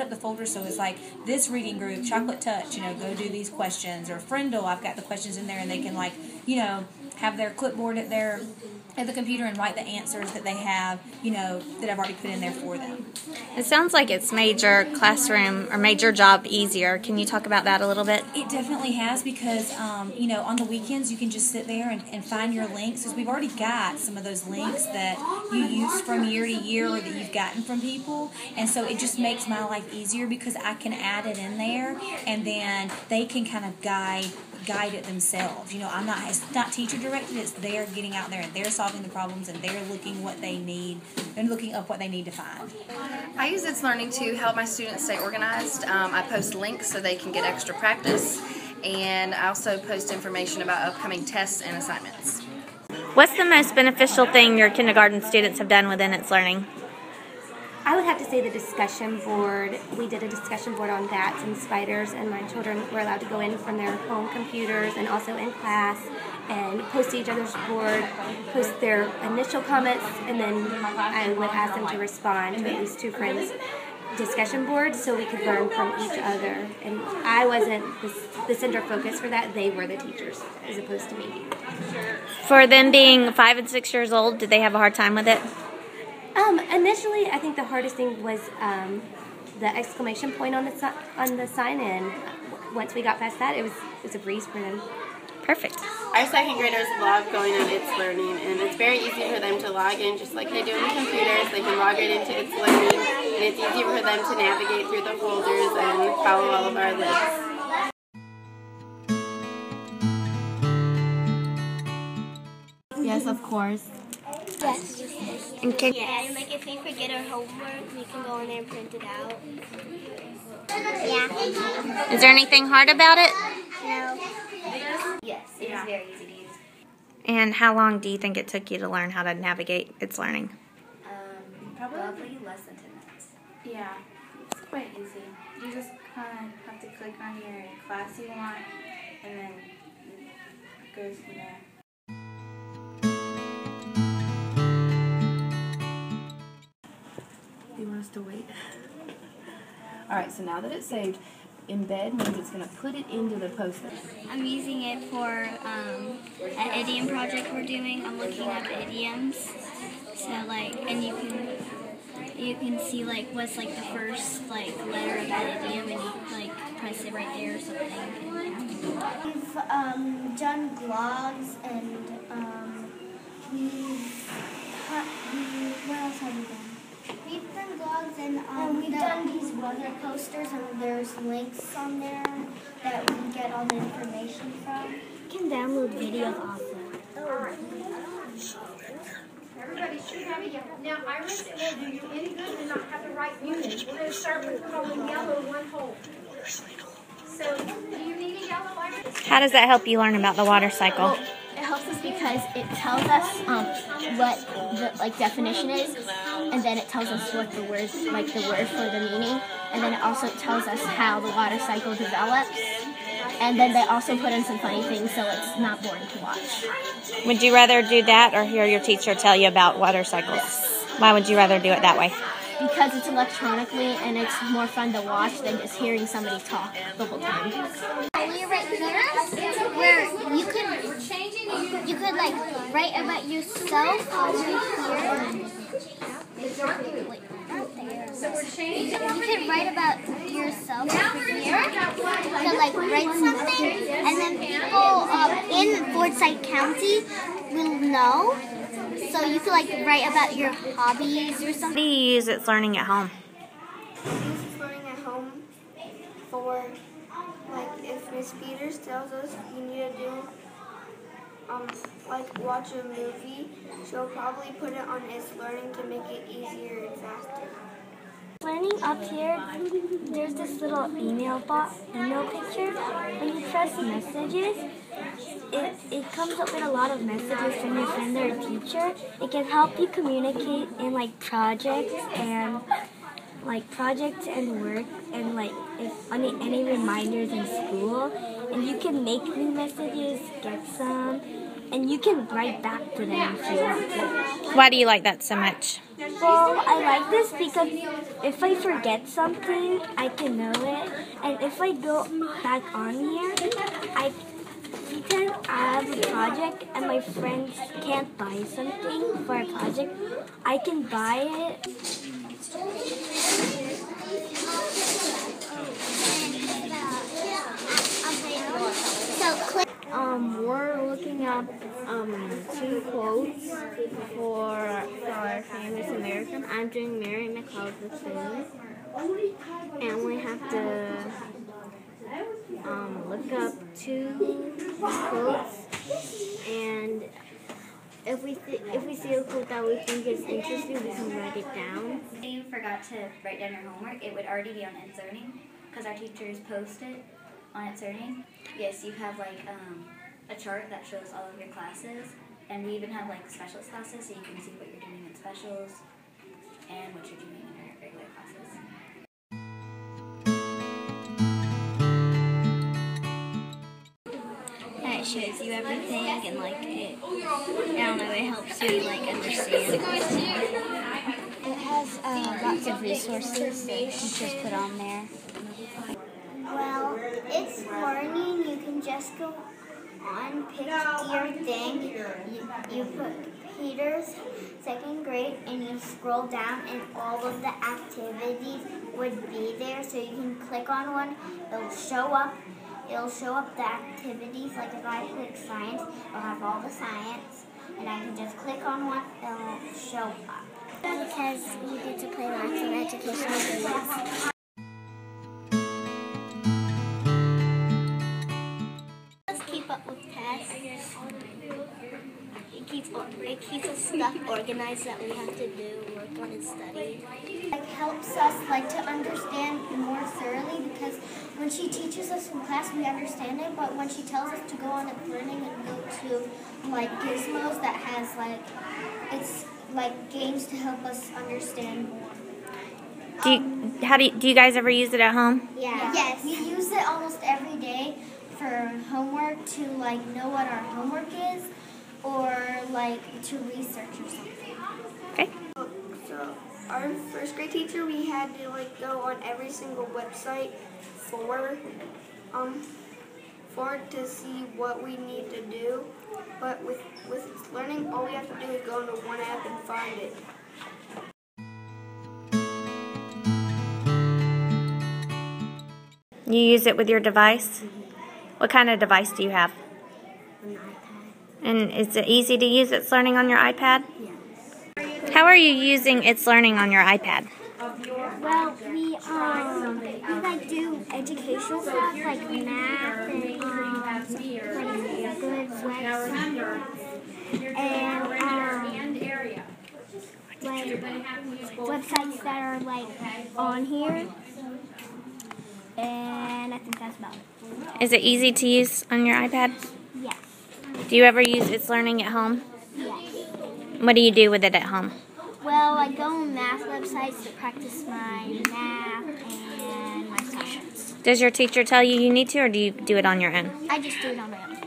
up the folder so it's like this reading group, Chocolate Touch, go do these questions, or Friendle, I've got the questions in there, and they can have their clipboard at the computer and write the answers that they have, that I've already put in there for them. It sounds like it's made your classroom or made your job easier. Can you talk about that a little bit? It definitely has, because, on the weekends you can just sit there and find your links, because we've already got some of those links that you use from year to year or that you've gotten from people, and so it just makes my life easier because I can add it in there, and then they can kind of guide it themselves. It's not teacher directed, it's they're getting out there and they're solving the problems and they're looking what they need, they're looking up what they need to find. I use itslearning to help my students stay organized. I post links so they can get extra practice, and I also post information about upcoming tests and assignments. What's the most beneficial thing your kindergarten students have done within itslearning? I would have to say the discussion board. We did a discussion board on bats and spiders, and my children were allowed to go in from their home computers and also in class and post to each other's board, post their initial comments, and then I would ask them to respond to at least 2 friends' discussion board so we could learn from each other. And I wasn't the center focus for that. They were the teachers as opposed to me. For them being 5 and 6 years old, did they have a hard time with it? Initially, I think the hardest thing was the exclamation point on the sign, and once we got past that, it was a breeze for them. Perfect. Our second graders love going on itslearning, and it's very easy for them to log in just like they do on the computers. They can log right into itslearning, and it's easy for them to navigate through the folders and follow all of our links. Yes, of course. Yes. And if we forget our homework, we can go in there and print it out. Yeah. Is there anything hard about it? No. Yes, it is very easy to use. And how long do you think it took you to learn how to navigate itslearning? Probably less than 10 minutes. Yeah, it's quite easy. You just kind of have to click on your class you want, and then it goes from there. You want us to wait? Alright, so now that it's saved, embed means it's going to put it into the post-it. I'm using it for an idiom project we're doing. I'm looking at the idioms. So and you can see what's the first letter of that idiom, and you press it right there or something. We've done blogs, and what else have we done? We've done blogs, and we've done these weather posters, and there's links on there that we get all the information from. You can download videos also. Everybody should have it. Now, Iris, it will do you any good to not have the right unit. We're going to start with calling yellow one hole. So, do you need a yellow, Iris? How does that help you learn about the water cycle? It helps us because it tells us what the definition is, and then it tells us what the word for the meaning, and then it also tells us how the water cycle develops, and then they also put in some funny things so it's not boring to watch. Would you rather do that or hear your teacher tell you about water cycles? Why would you rather do it that way? Because it's electronically and it's more fun to watch than just hearing somebody talk the whole time. We're right here, where you could write about yourself over here. You could write about yourself over here to write something, and then people in Forsyth County will know. So you could write about your hobbies or something. How do you use itslearning at home? I use itslearning at home for if Miss Peters tells us we need to do watch a movie, she'll probably put it on itslearning to make it easier and faster. Learning up here, there's this little email picture. When you press messages, it comes up with a lot of messages from your friend or teacher. It can help you communicate in projects and work, and if any reminders in school. And you can make new messages, get some, and you can write back to them if you want to. Why do you like that so much? Well, I like this because if I forget something, I can know it. And if I go back on here, I have a project and my friends can't buy something for a project, I can buy it. We're looking up 2 quotes for our famous American. I'm doing Mary McLeod's the Food. And we have to look up 2 quotes, and if we see a quote that we think is interesting, we can write it down. If you forgot to write down your homework, it would already be on itslearning because our teachers post it on itslearning. Yes, you have like a chart that shows all of your classes, and we even have like specialist classes so you can see what you're doing in specials and what you're doing in your regular classes. It shows you everything, and like it, I don't know, it helps you like understand. It has lots of resources that teachers put on there. Well, it's learning. You can just go on, pick your thing. You put Peter's 2nd grade, and you scroll down, and all of the activities would be there. So you can click on one. It'll show up the activities. Like if I click science, it'll have all the science, and I can just click on one, it'll show up. Because you get to play lots of educational games. Let's keep up with tests. It keeps us stuff organized that we have to do, work on and study. It helps us to understand more thoroughly, because when she teaches us in class we understand it, but when she tells us to go on itslearning and go to gizmos that has it's games to help us understand more. Do you guys ever use it at home? Yeah. Yes. We use it almost every day for homework, to know what our homework is, or to research or something. Okay. So our 1st grade teacher, we had to go on every single website for to see what we need to do. But with itslearning, all we have to do is go into one app and find it. You use it with your device? What kind of device do you have? An iPad. And is it easy to use itslearning on your iPad? Yes. How are you using itslearning on your iPad? Well, we do educational stuff like math and good websites that are on here. And I think that's about it. Is it easy to use on your iPad? Yes. Do you ever use itslearning at home? Yes. What do you do with it at home? Well, I go on math websites to practice my math and my science. Does your teacher tell you need to, or do you do it on your own? I just do it on my own.